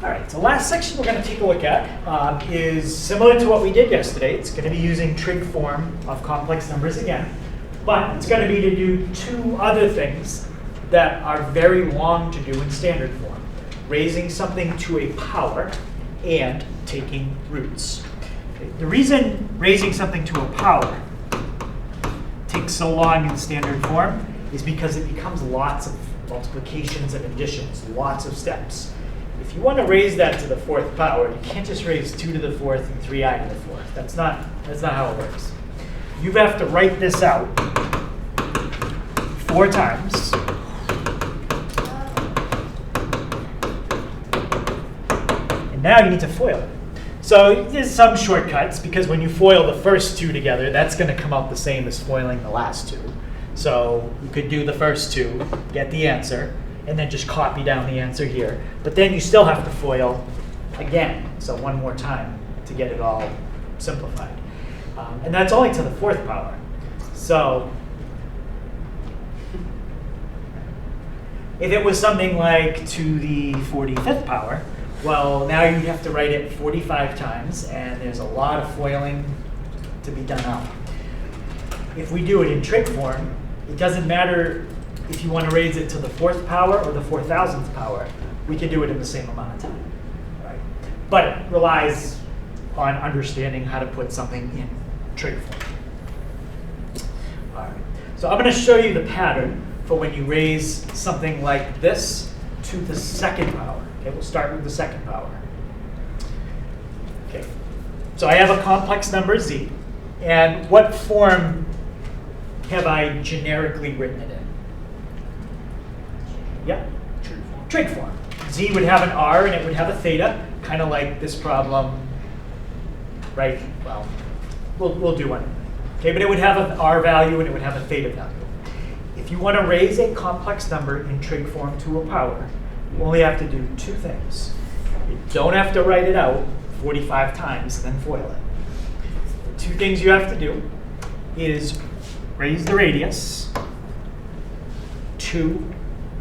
All right, so last section we're going to take a look at is similar to what we did yesterday. It's going to be using trig form of complex numbers again, but it's going to be to do two other things that are very long to do in standard form: raising something to a power and taking roots. Okay, the reason raising something to a power takes so long in standard form is because it becomes lots of multiplications and additions, lots of steps. If you want to raise that to the fourth power, you can't just raise 2 to the fourth and 3i to the fourth. That's not how it works. You have to write this out 4 times. And now you need to FOIL it. So there's some shortcuts, because when you FOIL the first 2 together, that's going to come out the same as FOILing the last 2. So you could do the first 2, get the answer, and then just copy down the answer here. But then you still have to FOIL again, so one more time to get it all simplified. And that's only to the fourth power. So if it was something like to the 45th power, well, now you have to write it 45 times, and there's a lot of FOILing to be done out. If we do it in trig form, it doesn't matter if you want to raise it to the fourth power or the 4,000th power. We can do it in the same amount of time. Right? But it relies on understanding how to put something in trig form. All right. So I'm going to show you the pattern for when you raise something like this to the second power. Okay, we'll start with the second power. Okay. So I have a complex number z, and what form have I generically written it in? Yeah, trig form. Z would have an r and it would have a theta, kind of like this problem, right? Well, we'll do one. Okay, but it would have an r value and it would have a theta value. If you want to raise a complex number in trig form to a power, you only have to do 2 things. You don't have to write it out 45 times and then FOIL it. The 2 things you have to do is raise the radius to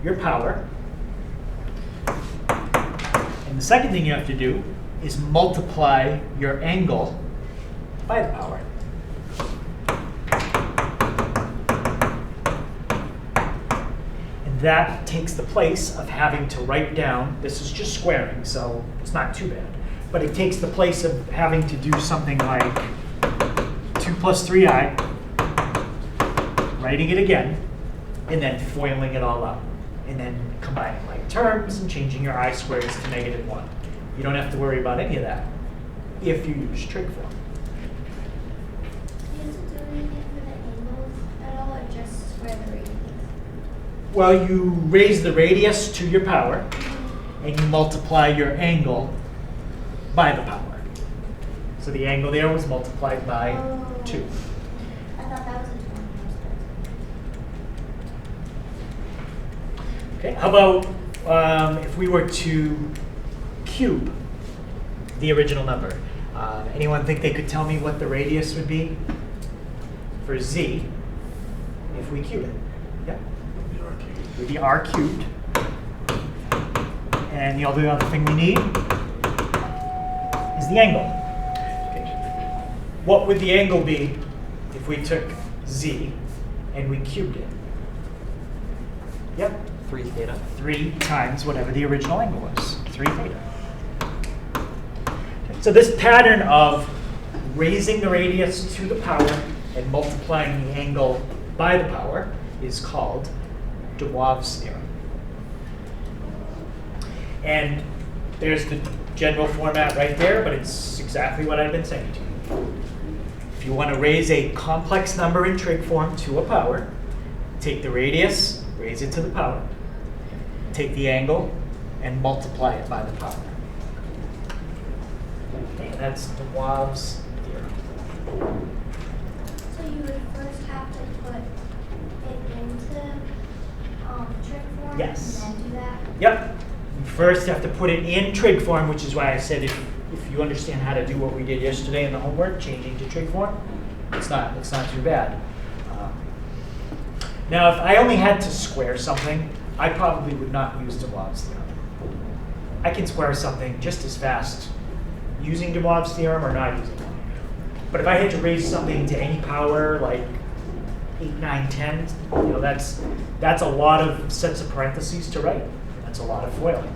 your power. And the second thing you have to do is multiply your angle by the power. And that takes the place of having to write down, this is just squaring, so it's not too bad, but it takes the place of having to do something like 2 plus 3i, writing it again, and then FOILing it all out. And then combining like terms and changing your I squares to -1. You don't have to worry about any of that if you use trig form. Do you have to do anything for the angles at all, or just square the radius? Well, you raise the radius to your power, and you multiply your angle by the power. So the angle there was multiplied by 2. I thought that was a 20. Okay, how about if we were to cube the original number? Anyone think they could tell me what the radius would be for z if we cube it? Yeah? It would be r cubed. And the only other thing we need is the angle. Okay. What would the angle be if we took z and we cubed it? Yep. 3 theta. 3 times whatever the original angle was, 3 theta. Okay, so this pattern of raising the radius to the power and multiplying the angle by the power is called de Moivre's theorem. And there's the general format right there, but it's exactly what I've been saying to you. If you want to raise a complex number in trig form to a power, take the radius, raise it to the power. Take the angle and multiply it by the power. Okay, that's de Moivre's theorem. So you would first have to put it into trig form? Yes. And then do that? Yep. You first have to put it in trig form, which is why I said if you understand how to do what we did yesterday in the homework, changing to trig form, it's not too bad. Now, if I only had to square something, I probably would not use de Moivre's theorem. I can square something just as fast using de Moivre's theorem or not using it. But if I had to raise something to any power, like 8, 9, 10, that's a lot of sets of parentheses to write. That's a lot of foiling.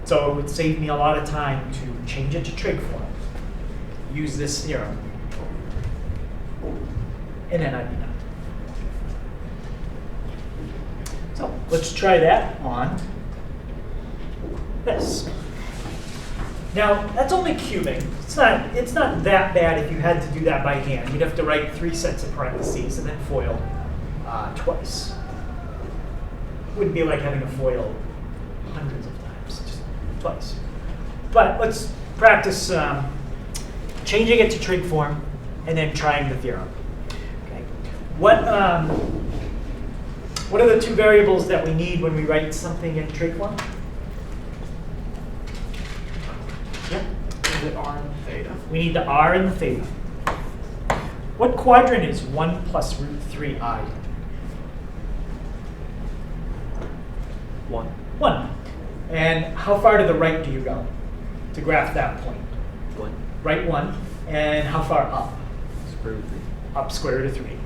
So it would save me a lot of time to change it to trig form, use this theorem, and then I'd be done. So let's try that on this. Now, that's only cubing. It's not that bad if you had to do that by hand. You'd have to write 3 sets of parentheses and then foil twice. Wouldn't be like having a foil hundreds of times, just twice. But let's practice changing it to trig form and then trying the theorem. Okay. What are the 2 variables that we need when we write something in trig form? Yeah. The r and theta. We need the r and the theta. What quadrant is 1 plus root 3i? 1. 1. And how far to the right do you go to graph that point? 1. Right 1. And how far up? Square root 3. Up square root of 3.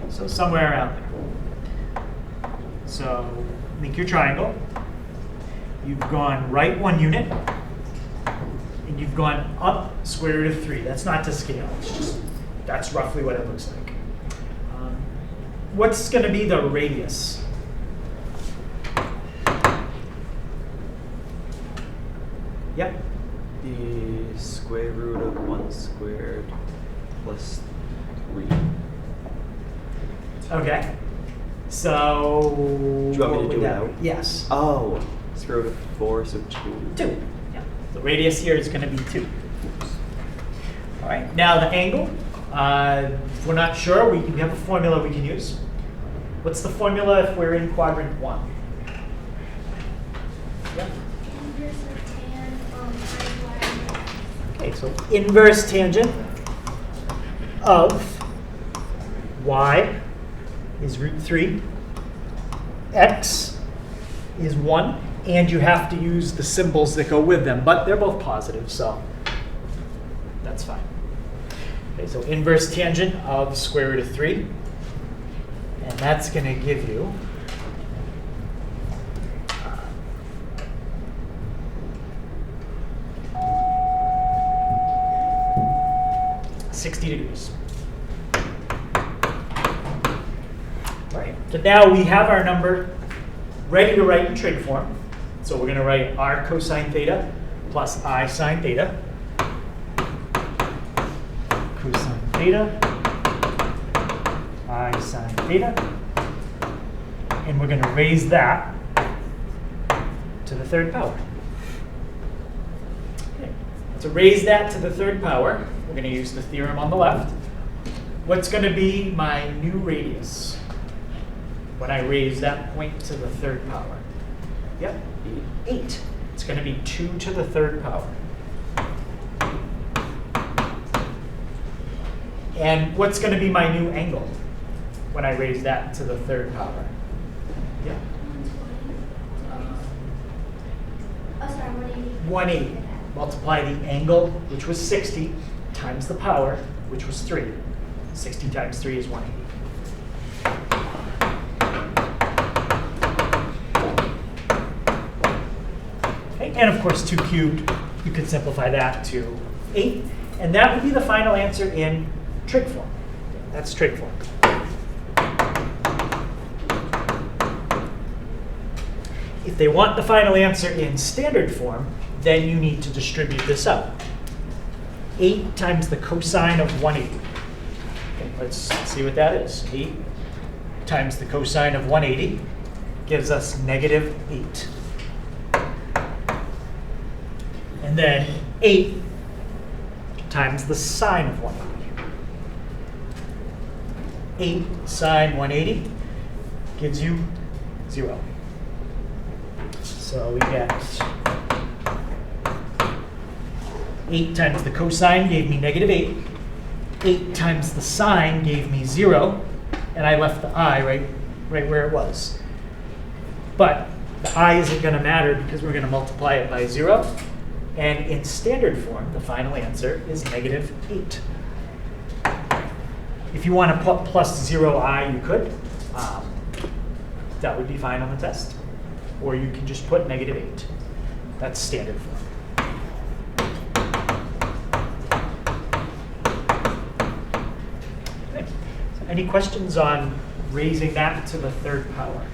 So somewhere around there. So make your triangle. You've gone right 1 unit. And you've gone up square root of 3. That's not to scale. It's just, that's roughly what it looks like. What's going to be the radius? Yep. The square root of 1 squared plus 3. Okay. So. Do you want me to what do would it that out? be? Yes. Oh, square root of 4, so 2. 2. Yeah. The radius here is going to be 2. All right. Now the angle. If we're not sure, we have a formula we can use. What's the formula if we're in quadrant 1? Yeah. Inverse of tan I. Okay, so inverse tangent of y is root 3, x is 1, and you have to use the symbols that go with them, but they're both positive, so that's fine. Okay, so inverse tangent of square root of 3, and that's going to give you 60 degrees. All right, so now we have our number ready to write in trig form. So we're going to write r cosine theta plus I sine theta. Cosine theta, I sine theta. And we're going to raise that to the 3rd power. Okay. To raise that to the 3rd power, we're going to use the theorem on the left. What's going to be my new radius when I raise that point to the 3rd power? Yep, 8. It's going to be 2 to the 3rd power. And what's going to be my new angle when I raise that to the 3rd power? Yeah. 120. Oh, sorry, 180. 180. Multiply the angle, which was 60, times the power, which was 3. 60 times 3 is 180. Okay, and of course, 2 cubed, you could simplify that to 8. And that would be the final answer in trig form. That's trig form. If they want the final answer in standard form, then you need to distribute this out. 8 times the cosine of 180. Okay, let's see what that is. 8 times the cosine of 180 gives us negative 8. And then 8 times the sine of 180. 8 sine 180 gives you 0. So we get 8 times the cosine gave me negative 8. 8 times the sine gave me 0. And I left the I right where it was. But The I isn't going to matter because we're going to multiply it by 0. And in standard form, the final answer is negative 8. If you want to put plus 0i, you could. That would be fine on the test. Or you can just put negative 8. That's standard form. Okay. So any questions on raising that to the third power?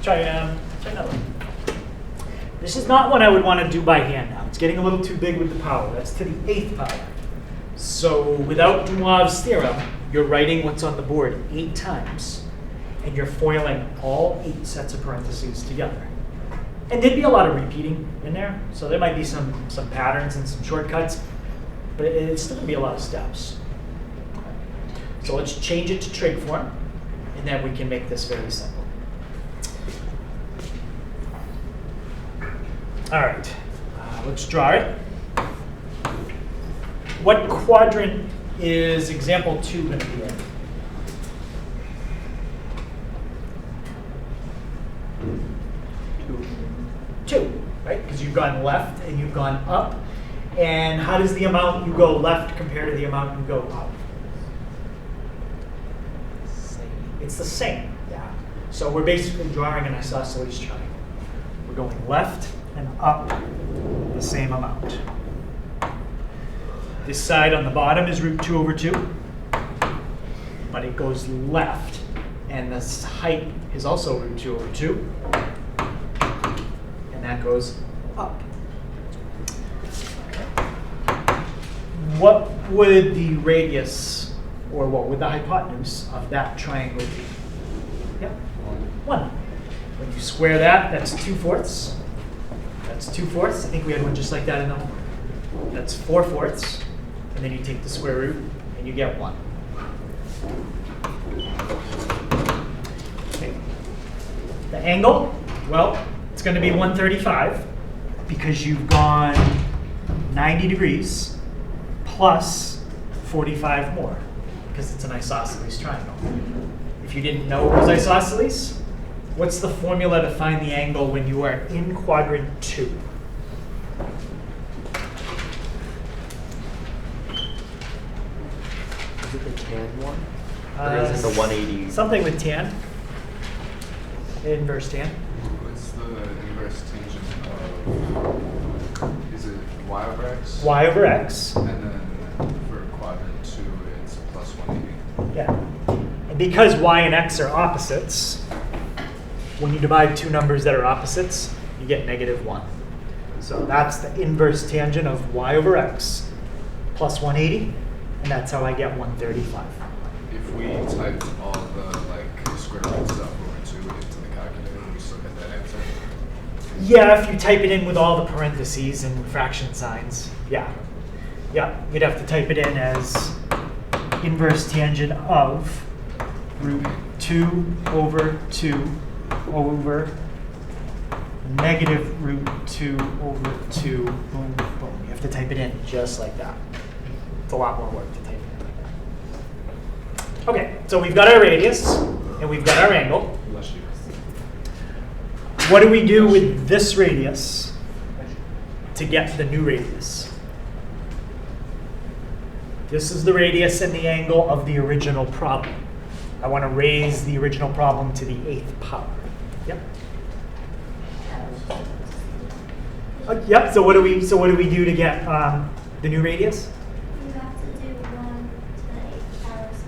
Try another one. This is not one I would want to do by hand now. It's getting a little too big with the power. That's to the 8th power. So without Dumov's theorem, you're writing what's on the board 8 times, and you're foiling all 8 sets of parentheses together. And there'd be a lot of repeating in there, so there might be some patterns and some shortcuts, but it's still going to be a lot of steps. So let's change it to trig form, and then we can make this very simple. All right, let's draw it. What quadrant is example 2 going to be in? 2, right? Because you've gone left and you've gone up. And how does the amount you go left compare to the amount you go up? It's the same, yeah. So we're basically drawing an isosceles triangle. We're going left and up the same amount. This side on the bottom is root 2 over 2, but it goes left, and this height is also root 2 over 2, and that goes up. What would the radius, or what would the hypotenuse of that triangle be? Yep, 1. When you square that, that's 2/4. That's 2/4. I think we had one just like that in the homework. That's 4/4. And then you take the square root, and you get 1. Okay. The angle, well, it's going to be 135 because you've gone 90 degrees plus 45 more because it's an isosceles triangle. If you didn't know it was isosceles, what's the formula to find the angle when you are in quadrant 2? Is it the tan one? Or is it the 180? Something with tan. Inverse tan. What's the inverse tangent of, is it y over x? Y over x. And then for quadrant 2, it's plus 180. Yeah. And because y and x are opposites, when you divide two numbers that are opposites, you get -1. So that's the inverse tangent of y over x plus 180, and that's how I get 135. If we type all the square root stuff over 2 into the calculator, we still get that answer. Yeah, if you type it in with all the parentheses and fraction signs, yeah. Yeah, you'd have to type it in as inverse tangent of root 2 over 2 over negative root 2 over 2, boom, boom. You have to type it in just like that. It's a lot more work to type it in like that. Okay, so we've got our radius, and we've got our angle. Bless you. What do we do with this radius to get the new radius? This is the radius and the angle of the original problem. I want to raise the original problem to the 8th power. Yep. Yep. So what do we do to get the new radius? You have to do 1 to the 8th power, so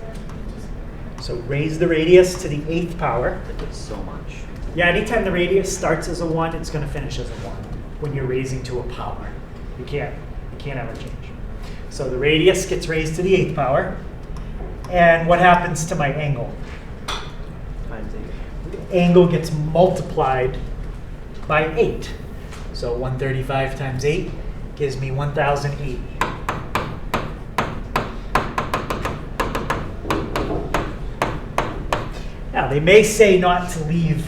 you just So raise the radius to the 8th power. That did so much. Yeah. Anytime the radius starts as a 1, it's going to finish as a 1 when you're raising to a power. You can't ever change. So the radius gets raised to the 8th power. And what happens to my angle? Times 8. The angle gets multiplied by 8. So 135 times 8 gives me 1,080. Now, they may say not to leave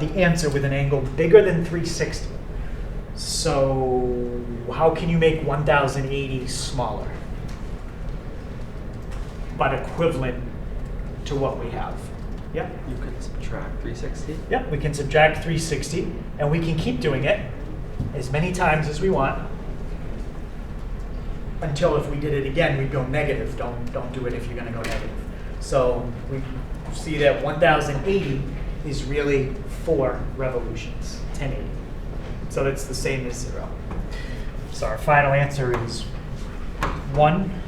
the answer with an angle bigger than 360. So how can you make 1,080 smaller? but equivalent to what we have. Yep. You could subtract 360. Yep, we can subtract 360, and we can keep doing it as many times as we want until if we did it again, we'd go negative. Don't do it if you're going to go negative. So we see that 1080 is really 4 revolutions, 1080. So that's the same as 0. So our final answer is 1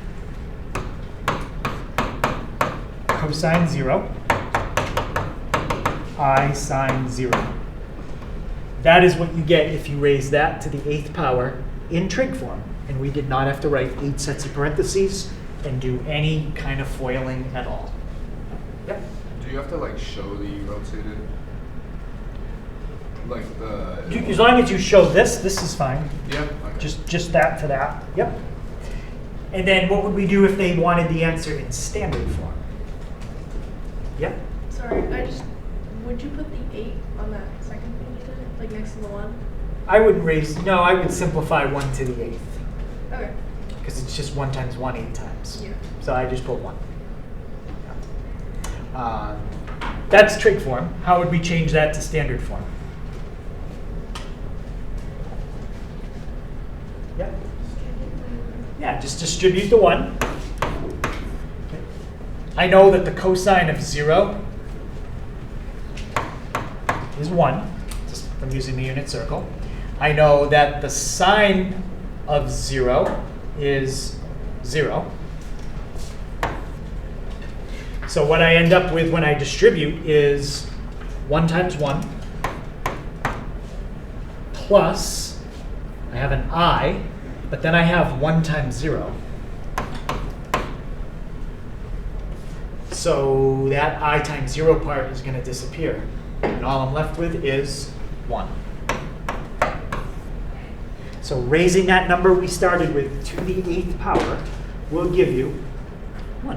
cosine 0, I sine 0. That is what you get if you raise that to the 8th power in trig form. And we did not have to write 8 sets of parentheses and do any kind of foiling at all. Yep. Do you have to like show that you rotated? Like the. As long as you show this is fine. Yeah. Okay. Just that to that. Yep. And then what would we do if they wanted the answer in standard form? Yep. Sorry, would you put the 8 on that second thing you did? Like next to the 1? I would simplify 1 to the 8th. Okay. Because it's just 1 times 1 8 times. Yeah. So I just put 1. That's trig form. How would we change that to standard form? Yep. Yeah, just distribute the 1. I know that the cosine of 0 is 1. Just from using the unit circle. I know that the sine of 0 is 0. So what I end up with when I distribute is 1 times 1 plus, I have an I, but then I have 1 times 0. So that I times 0 part is going to disappear. And all I'm left with is 1. So raising that number we started with to the 8th power will give you 1.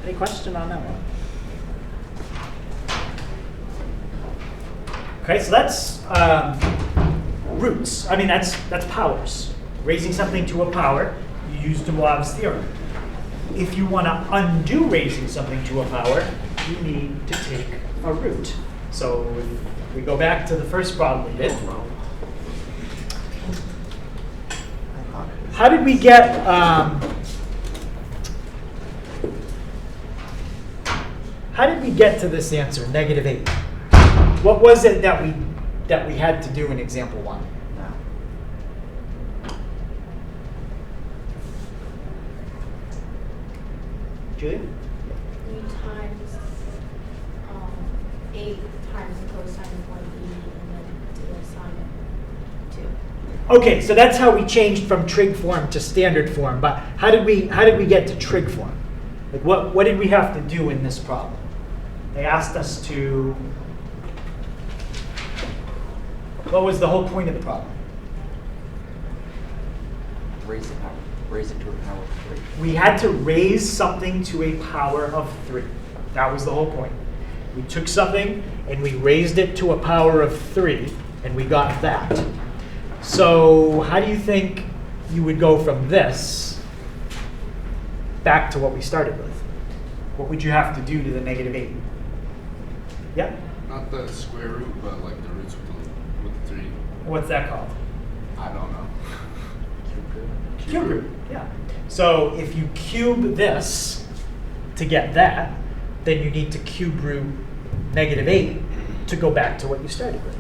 Any question on that one? Okay, so that's roots. I mean, that's powers. Raising something to a power, you use de Moivre's theorem. If you want to undo raising something to a power, you need to take a root. So if we go back to the first problem we did. How did we get to this answer, negative 8? What was it that we had to do in example 1? Julia? 3 times 8 times the cosine of 180 and then to the sine of 2. Okay, so that's how we changed from trig form to standard form. But how did we get to trig form? Like what did we have to do in this problem? They asked us to. What was the whole point of the problem? Raise it to a power of 3. We had to raise something to a power of 3. That was the whole point. We took something and we raised it to a power of 3, and we got that. So how do you think you would go from this back to what we started with? What would you have to do to the negative 8? Yeah? Not the square root, but like the roots with the 3. What's that called? I don't know. Cube root, yeah. So if you cube this to get that, then you need to cube root negative 8 to go back to what you started with.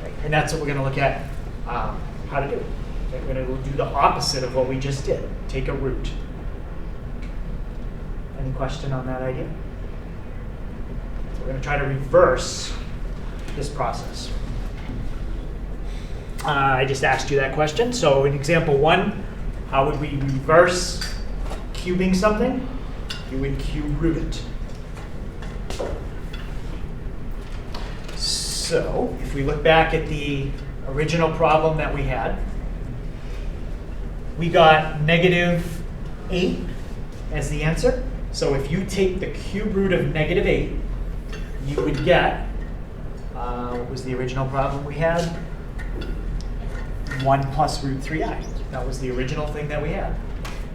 Right? And that's what we're going to look at how to do. Okay, we're going to do the opposite of what we just did. Take a root. Any question on that idea? So we're going to try to reverse this process. I just asked you that question. So in example 1, how would we reverse cubing something? You would cube root it. So if we look back at the original problem that we had, we got negative 8 as the answer. So if you take the cube root of negative 8, you would get, what was the original problem we had? 1 plus root 3i. That was the original thing that we had.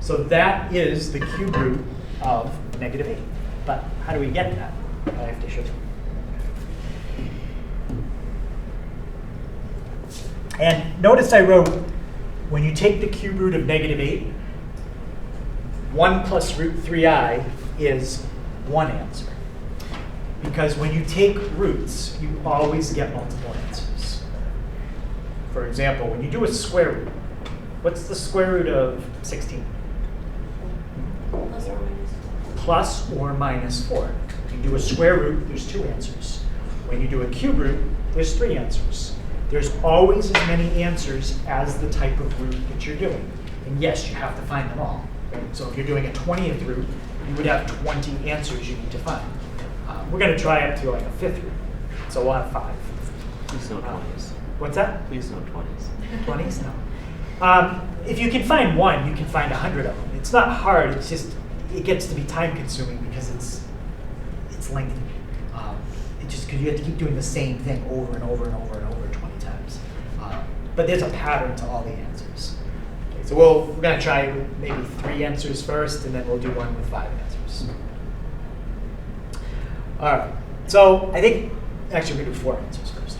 So that is the cube root of negative 8. But how do we get that? I have to show you. And notice I wrote, when you take the cube root of negative 8, 1 plus root 3i is one answer. Because when you take roots, you always get multiple answers. For example, when you do a square root, what's the square root of 16? Plus or minus 4. If you do a square root, there's 2 answers. When you do a cube root, there's 3 answers. There's always as many answers as the type of root that you're doing. And yes, you have to find them all. Right? So if you're doing a 20th root, you would have 20 answers you need to find. We're going to try up to like a 5th root. So we'll have 5. Please no 20s. What's that? Please no 20s. 20s? No. If you can find 1, you can find 100 of them. It's not hard. It's just, it gets to be time consuming because it's lengthy. Just because you have to keep doing the same thing over and over and over and over 20 times. But there's a pattern to all the answers. Okay, so we're going to try maybe 3 answers first, and then we'll do one with 5 answers. All right. So I think, actually, we're going to do 4 answers first.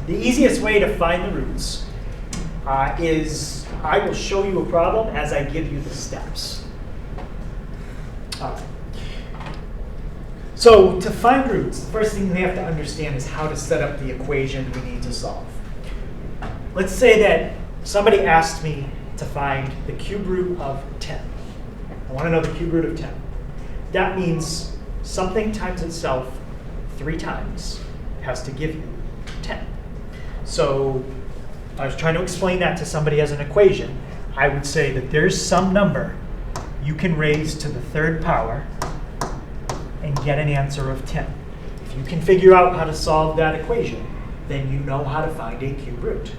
The easiest way to find the roots is I will show you a problem as I give you the steps. All right. So to find roots, the first thing we have to understand is how to set up the equation we need to solve. Let's say that somebody asked me to find the cube root of 10. I want to know the cube root of 10. That means something times itself 3 times has to give you 10. So I was trying to explain that to somebody as an equation. I would say that there's some number you can raise to the 3rd power and get an answer of 10. If you can figure out how to solve that equation, then you know how to find a cube root.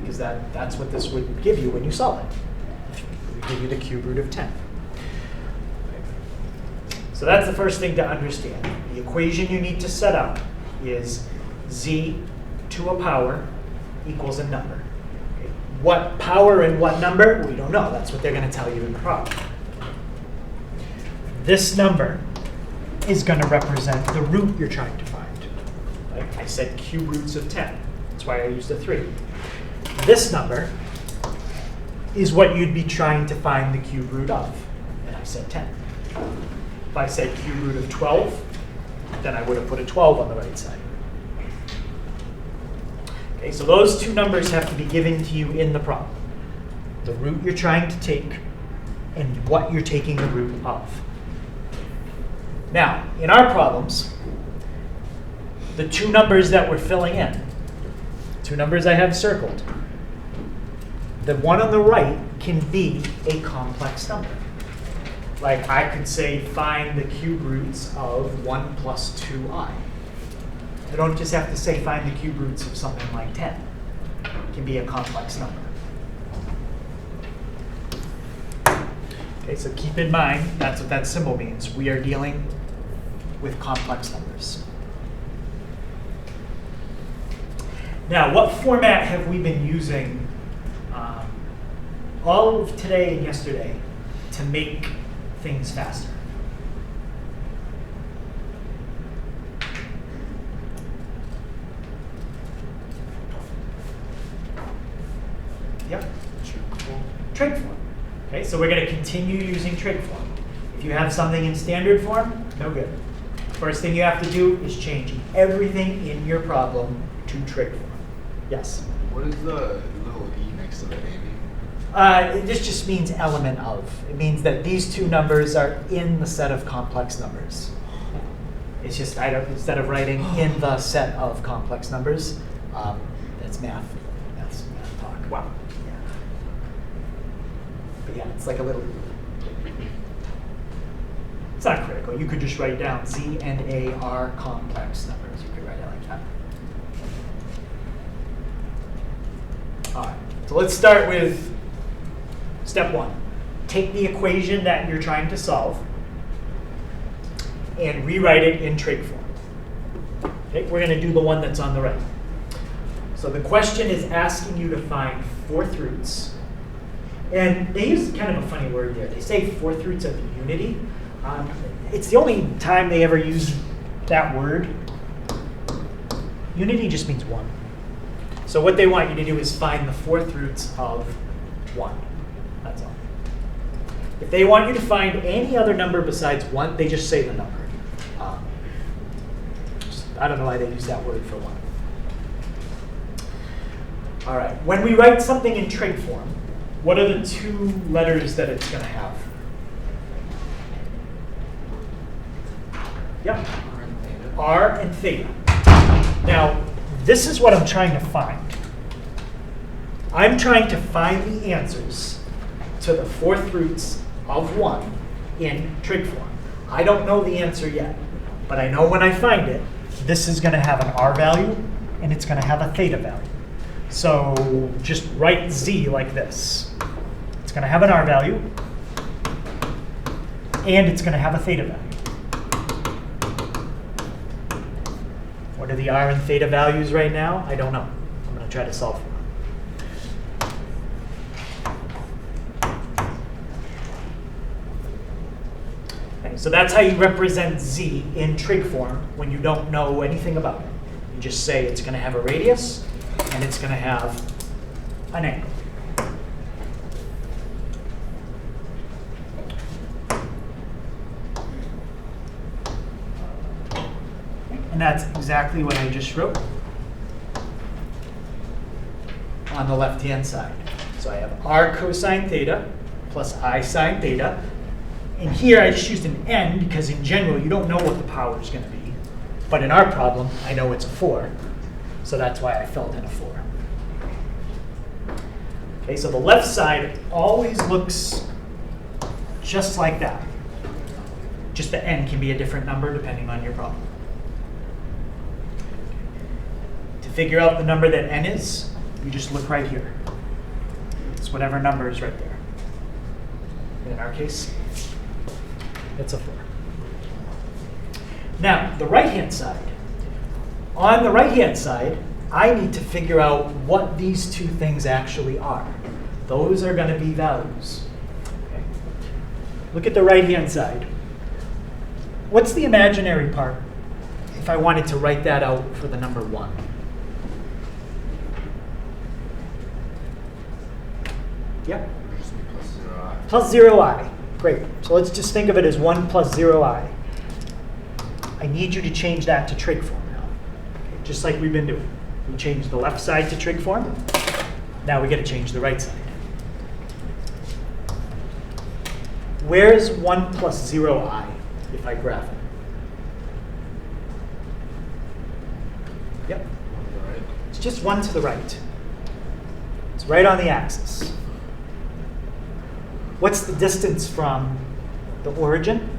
Because that's what this would give you when you solve it. It would give you the cube root of 10. So that's the first thing to understand. The equation you need to set up is z to a power equals a number. Okay. What power and what number? We don't know. That's what they're going to tell you in the problem. This number is going to represent the root you're trying to find. Like I said, cube roots of 10. That's why I used a 3. This number is what you'd be trying to find the cube root of. And I said 10. If I said cube root of 12, then I would have put a 12 on the right side. Okay, so those 2 numbers have to be given to you in the problem. The root you're trying to take and what you're taking the root of. Now, in our problems, the 2 numbers that we're filling in, 2 numbers I have circled, the one on the right can be a complex number. Like I could say find the cube roots of 1 plus 2i. I don't just have to say find the cube roots of something like 10. It can be a complex number. Okay, so keep in mind, that's what that symbol means. We are dealing with complex numbers. Now, what format have we been using all of today and yesterday to make things faster? Yep. Trig form. Okay, so we're going to continue using trig form. If you have something in standard form, no good. First thing you have to do is change everything in your problem to trig form. Yes? What is the little e next to the baby? This just means element of. It means that these 2 numbers are in the set of complex numbers. It's just, instead of writing in the set of complex numbers, that's math. That's math talk. Wow. Yeah. But yeah, it's like a little, it's not critical. You could just write down Z and A are complex numbers. You could write it like that. All right, so let's start with step 1. Take the equation that you're trying to solve and rewrite it in trig form. Okay, we're going to do the one that's on the right. So the question is asking you to find fourth roots. And they use kind of a funny word there. They say fourth roots of unity. It's the only time they ever use that word. Unity just means one. So what they want you to do is find the fourth roots of 1. That's all. If they want you to find any other number besides 1, they just say the number. I don't know why they use that word for 1. All right. When we write something in trig form, what are the 2 letters that it's going to have? Yep. R and theta. Now, this is what I'm trying to find. I'm trying to find the answers to the fourth roots of 1 in trig form. I don't know the answer yet, but I know when I find it, this is going to have an R value, and it's going to have a theta value. So just write Z like this. It's going to have an R value, and it's going to have a theta value. What are the R and theta values right now? I don't know. I'm going to try to solve for them. Okay, so that's how you represent Z in trig form when you don't know anything about it. You just say it's going to have a radius, and it's going to have an angle. And that's exactly what I just wrote on the left-hand side. So I have R cosine theta plus I sine theta. And here I just used an n because in general you don't know what the power is going to be. But in our problem, I know it's a 4. So that's why I filled in a 4. Okay, so the left side always looks just like that. Just the n can be a different number depending on your problem. To figure out the number that n is, you just look right here. It's whatever number is right there. In our case, it's a 4. Now, the right-hand side. On the right-hand side, I need to figure out what these 2 things actually are. Those are going to be values. Okay. Look at the right-hand side. What's the imaginary part if I wanted to write that out for the number 1? Yep. Plus 0i. Great. So let's just think of it as 1 plus 0i. I need you to change that to trig form now. Okay, just like we've been doing. We changed the left side to trig form. Now we got to change the right side. Where's 1 plus 0i if I graph it? Yep. It's just 1 to the right. It's right on the axis. What's the distance from the origin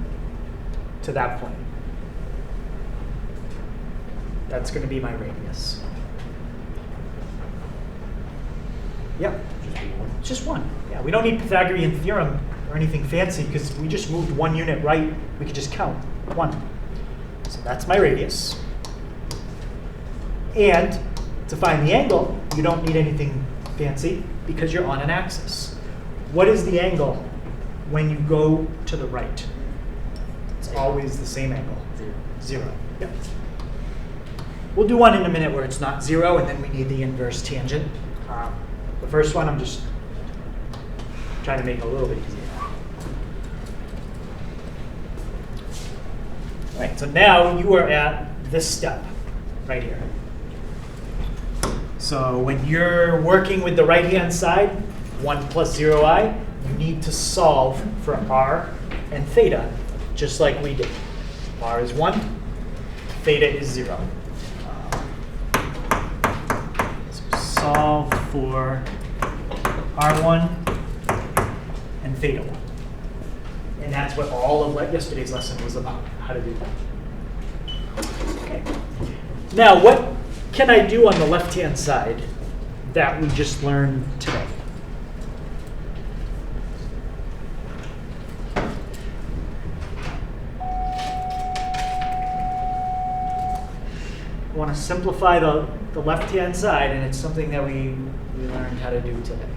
to that point? That's going to be my radius. Yep. Just 1. Yeah, we don't need Pythagorean theorem or anything fancy because we just moved 1 unit right. We could just count 1. So that's my radius. And to find the angle, you don't need anything fancy because you're on an axis. What is the angle when you go to the right? It's always the same angle. 0. Yep. We'll do one in a minute where it's not 0, and then we need the inverse tangent. The first one, I'm just trying to make it a little bit easier. All right, so now you are at this step right here. So when you're working with the right-hand side, 1 plus 0i, you need to solve for r and theta, just like we did. R is 1, theta is 0. So solve for r1 and theta 1. And that's what all of yesterday's lesson was about, how to do that. Okay. Now, what can I do on the left-hand side that we just learned today? I want to simplify the the left-hand side, and it's something that we learned how to do today.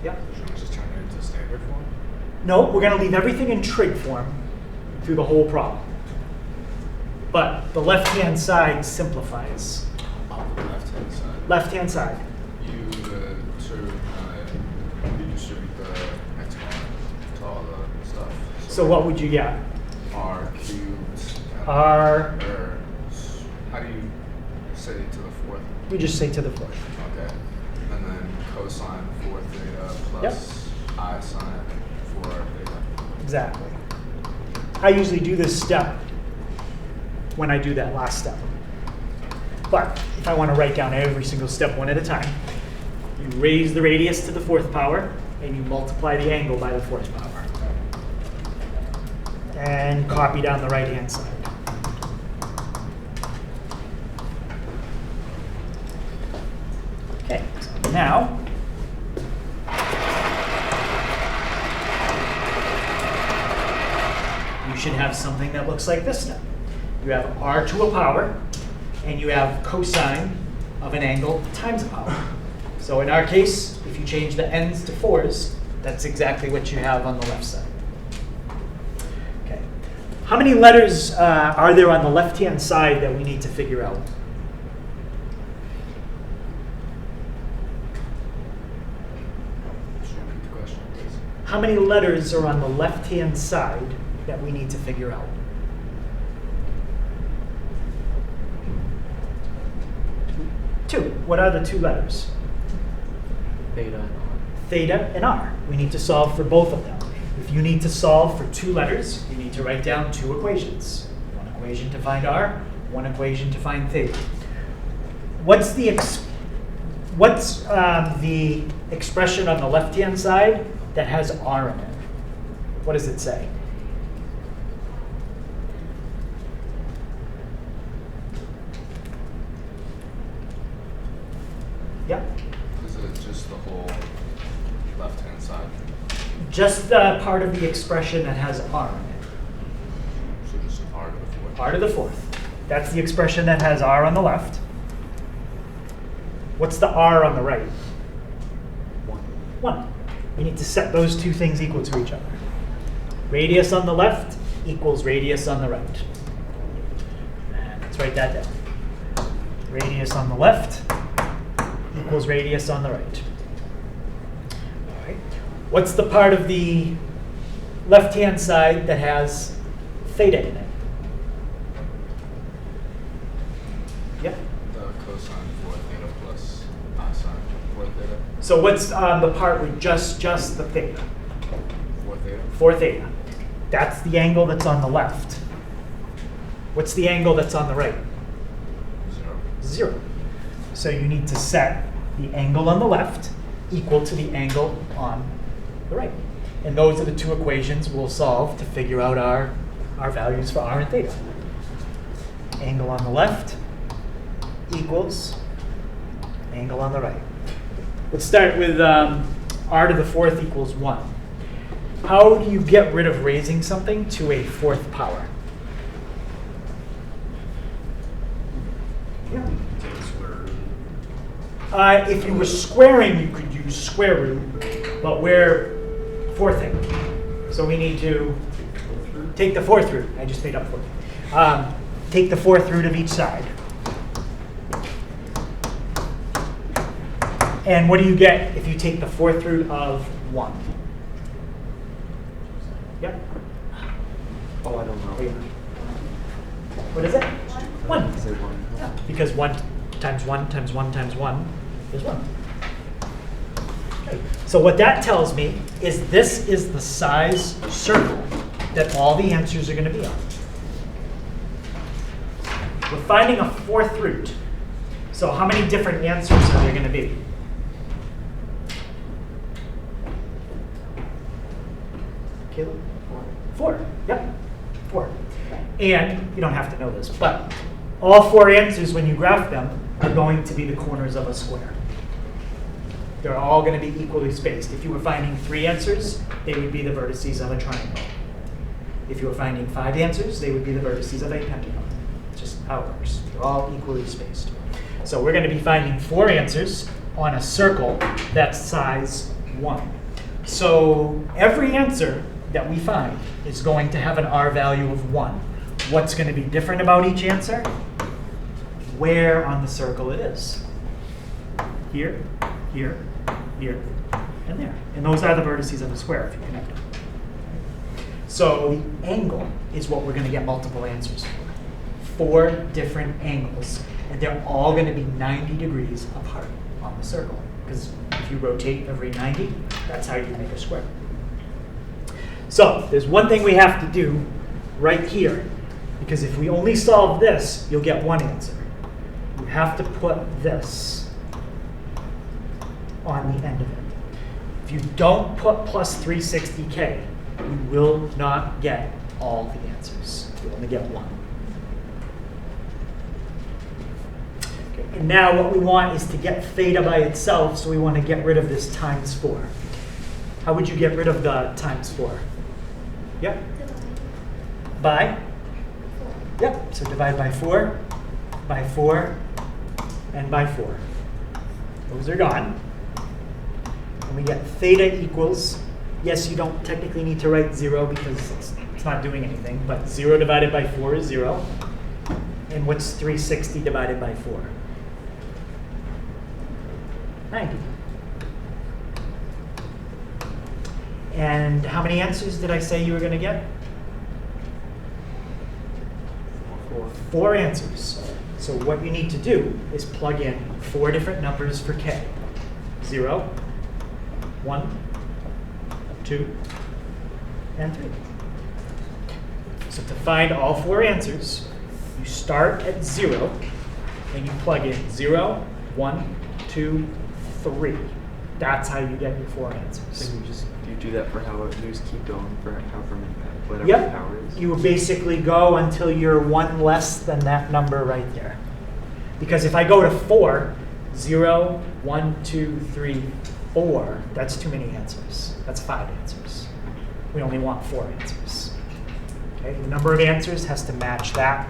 Yep. Should we just turn it into standard form? No, we're going to leave everything in trig form through the whole problem. But the left-hand side simplifies. On the left-hand side. Left-hand side. You distribute the exponent to all the stuff. So what would you get? R cubed. R. Or how do you say to the fourth? We just say to the fourth. Okay. And then cosine 4 theta plus I sine 4 theta. Exactly. I usually do this step when I do that last step. But if I want to write down every single step one at a time, you raise the radius to the fourth power, and you multiply the angle by the fourth power. And copy down the right-hand side. Okay, so now, you should have something that looks like this now. You have r to a power, and you have cosine of an angle times a power. So in our case, if you change the n's to 4's, that's exactly what you have on the left side. Okay. How many letters are there on the left-hand side that we need to figure out? Should you repeat the question, please? How many letters are on the left-hand side that we need to figure out? Two. What are the two letters? Theta and R. Theta and r. We need to solve for both of them. If you need to solve for two letters, you need to write down two equations. One equation to find r, one equation to find theta. What's the expression on the left-hand side that has r in it? What does it say? Yep. Is it just the whole left-hand side? Just the part of the expression that has r in it. So just R to the fourth? R to the fourth. That's the expression that has r on the left. What's the r on the right? 1. We need to set those two things equal to each other. Radius on the left equals radius on the right. And let's write that down. Radius on the left equals radius on the right. All right. What's the part of the left-hand side that has theta in it? Yep. The cosine 4 theta plus I sine 4 theta. So what's the part with just the theta? 4 theta. 4 theta. That's the angle that's on the left. What's the angle that's on the right? 0. 0. So you need to set the angle on the left equal to the angle on the right. And those are the two equations we'll solve to figure out our values for r and theta. Angle on the left equals angle on the right. Let's start with r to the fourth equals 1. How do you get rid of raising something to a fourth power? Yeah. Take square root. If you were squaring, you could use square root, but we're fourthing. So we need to take the fourth root. I just made up fourth. Take the fourth root of each side. And what do you get if you take the fourth root of 1? Yep. Oh, I don't know. What is it? 1. Say 1. Yeah, because 1 times 1 times 1 times 1 is 1. Okay. So what that tells me is this is the size circle that all the answers are going to be on. We're finding a fourth root. So how many different answers are there going to be? Caleb? 4. Yep. 4. And you don't have to know this, but all 4 answers, when you graph them, are going to be the corners of a square. They're all going to be equally spaced. If you were finding 3 answers, they would be the vertices of a triangle. If you were finding 5 answers, they would be the vertices of a pentagon. It's just how it works. They're all equally spaced. So we're going to be finding 4 answers on a circle that's size 1. So every answer that we find is going to have an R value of 1. What's going to be different about each answer? Where on the circle it is. Here, here, here, and there. And those are the vertices of a square if you connect them. So the angle is what we're going to get multiple answers for. 4 different angles. And they're all going to be 90 degrees apart on the circle. Because if you rotate every 90, that's how you make a square. So there's one thing we have to do right here. Because if we only solve this, you'll get 1 answer. You have to put this on the end of it. If you don't put plus 360k, you will not get all the answers. You only get 1. Okay. And now what we want is to get theta by itself, so we want to get rid of this times 4. How would you get rid of the times 4? Yep. By? Yep. So divide by 4, and by 4. Those are gone. And we get theta equals, yes, you don't technically need to write 0 because it's not doing anything, but 0 divided by 4 is 0. And what's 360 divided by 4? 90. And how many answers did I say you were going to get? 4 answers. So what you need to do is plug in 4 different numbers for k. 0, 1, 2, and 3. So to find all 4 answers, you start at 0, and you plug in 0, 1, 2, 3. That's how you get your 4 answers. And you do that for how you just keep going for however many, whatever Yep. the power is. You will basically go until you're 1 less than that number right there. Because if I go to 4, 0, 1, 2, 3, 4, that's too many answers. That's 5 answers. We only want 4 answers. Okay, the number of answers has to match that,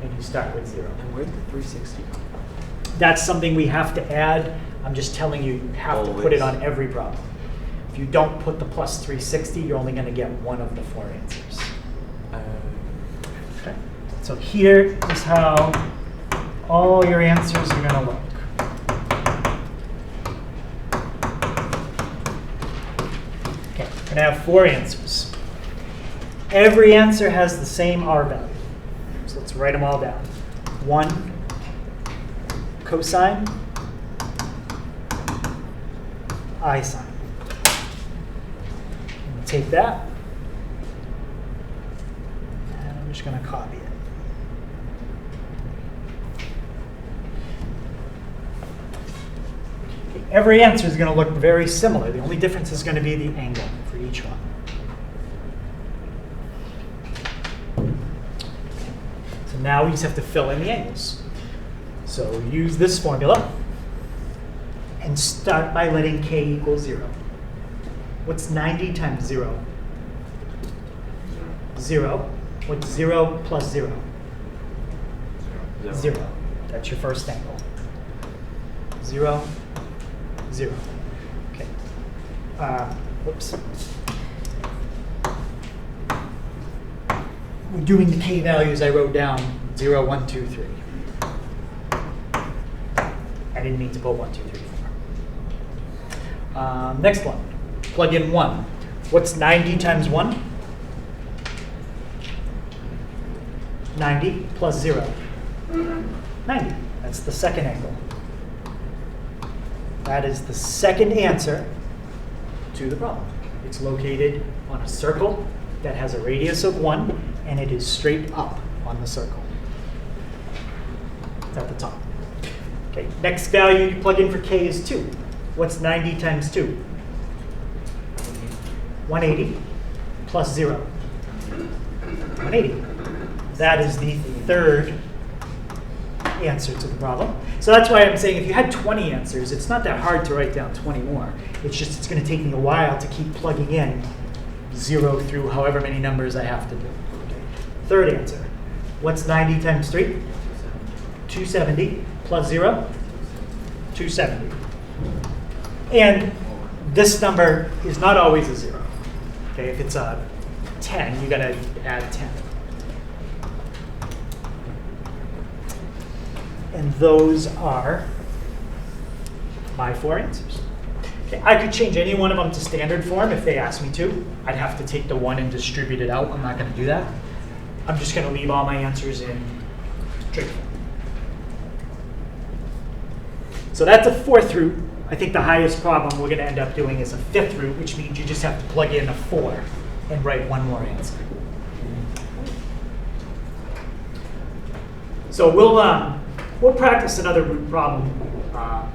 and you start with 0. And where'd the 360 come from? That's something we have to add. I'm just telling you, you have to put it on every problem. If you don't put the plus 360, you're only going to get 1 of the 4 answers. Okay. So here is how all your answers are going to look. Okay, we're going to have 4 answers. Every answer has the same R value. So let's write them all down. 1 cosine, I sine. I'm going to take that, and I'm just going to copy it. Okay, every answer is going to look very similar. The only difference is going to be the angle for each one. So now we just have to fill in the angles. So use this formula and start by letting k equal 0. What's 90 times 0? 0. What's 0 plus 0? 0. That's your first angle. 0, 0. Okay. Whoops. We're doing the k values I wrote down. 0, 1, 2, 3. I didn't mean to put 1, 2, 3, 4. Next one. Plug in 1. What's 90 times 1? 90 plus 0. 90. That's the second angle. That is the second answer to the problem. It's located on a circle that has a radius of 1, and it is straight up on the circle. It's at the top. Okay, next value you plug in for k is 2. What's 90 times 2? 180 plus 0. 180. That is the third answer to the problem. So that's why I'm saying if you had 20 answers, it's not that hard to write down 20 more. It's just it's going to take me a while to keep plugging in 0 through however many numbers I have to do. Okay. Third answer. What's 90 times 3? 270 plus 0? 270. And this number is not always a 0. Okay, if it's a 10, you got to add 10. And those are my 4 answers. Okay, I could change any one of them to standard form if they asked me to. I'd have to take the 1 and distribute it out. I'm not going to do that. I'm just going to leave all my answers in trig form. So that's a 4th root. I think the highest problem we're going to end up doing is a 5th root, which means you just have to plug in a 4 and write one more answer. So we'll practice another root problem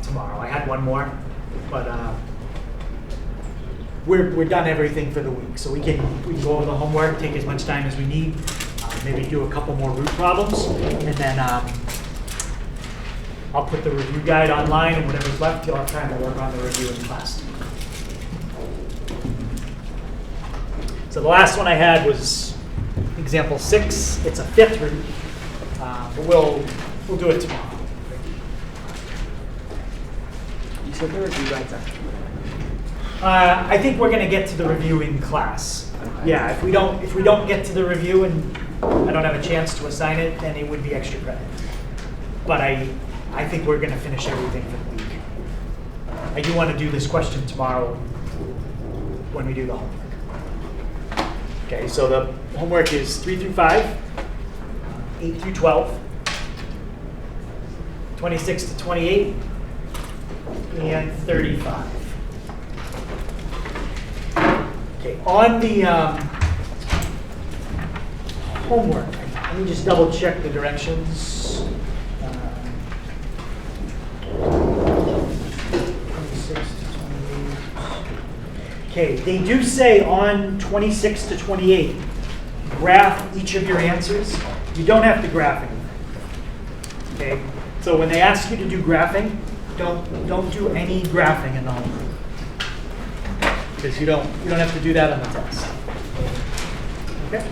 tomorrow. I had one more, but we're done everything for the week. So we can go over the homework, take as much time as we need, maybe do a couple more root problems, and then I'll put the review guide online, and whatever's left, you'll have time to work on the review in class. So the last one I had was example 6. It's a 5th root, but we'll do it tomorrow. You said the review guide's actually. I think we're going to get to the review in class. Yeah, if we don't get to the review and I don't have a chance to assign it, then it would be extra credit. But I think we're going to finish everything for the week. I do want to do this question tomorrow when we do the homework. Okay, so the homework is 3 through 5, 8 through 12, 26 to 28, and 35. Okay, on the homework, let me just double check the directions. 26 to 28. Okay, they do say on 26 to 28, graph each of your answers. You don't have to graph anything. Okay, so when they ask you to do graphing, don't do any graphing in the homework, because you don't have to do that on the test. Okay.